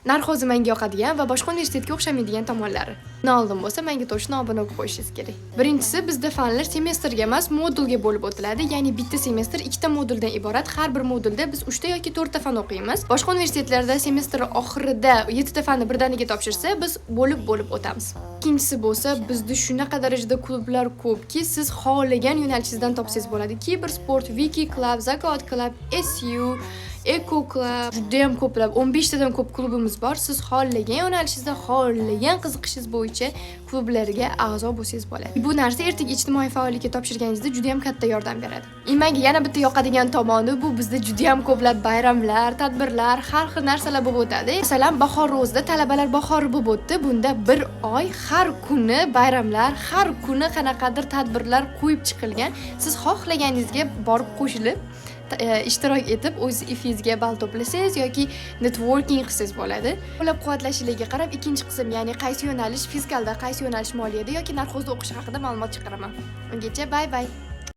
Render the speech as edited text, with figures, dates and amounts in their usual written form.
Narxozi menga yoqadigan va boshqa universitetga o'xshamaydigan tomonlari. Oldin bo'lsa, menga точно obuna bo'lib qo'yishingiz kerak. Birinchisi, bizda fanlar semestrga emas, modulga bo'lib o'tiladi. Ya'ni bitta semestr ikkita moduldan iborat. Har bir modulda biz 3 ta yoki 4 ta fan o'qiymiz. Boshqa universitetlarda semestr oxirida 7 ta fanni birdaniga topshirsa, biz bo'lib o'tamiz. Ikkinchisi bo'lsa, bizda shunaqa darajada klublar ko'pki, siz xohlagan yo'nalishingizdan topsangiz bo'ladi. Kibersport, Wiki Club, Zakot Club, SU, Eco Club, juda ham ko'plab 15 tadan ko'p klubimiz bor. Siz xohlagan yo'nalishingizda, xohlagan qiziqishingiz bo'yicha klublarga a'zo bo'lsangiz bo'ladi. Bu narsa ertaga ijtimoiy faollikka topshirganingizda juda ham katta yordam beradi. Menga yana bitta yoqadigan tomoni bu bizda juda ham ko'plab bayramlar, tadbirlar, har xil narsalar bo'lib o'tadi. Masalan, bahor ro'zida talabalar bahori bo'lib o'tdi. Bunda bir oy har kuni bayramlar, har kuni qanaqadir tadbirlar qo'yib chiqilgan. Siz xohlaganingizga borib qo'shilib ishtirok etib o'z ifingizga ball to'plasangiz yoki networking qilsangiz bo'ladi. Qo'llab-quvvatlashingizga qarab ikkinchi qism, ya'ni qaysi yo'nalish fiskalda, qaysi yo'nalish moliyada yoki narxozda o'qish haqida ma'lumot chiqaraman. Ungacha bay bay.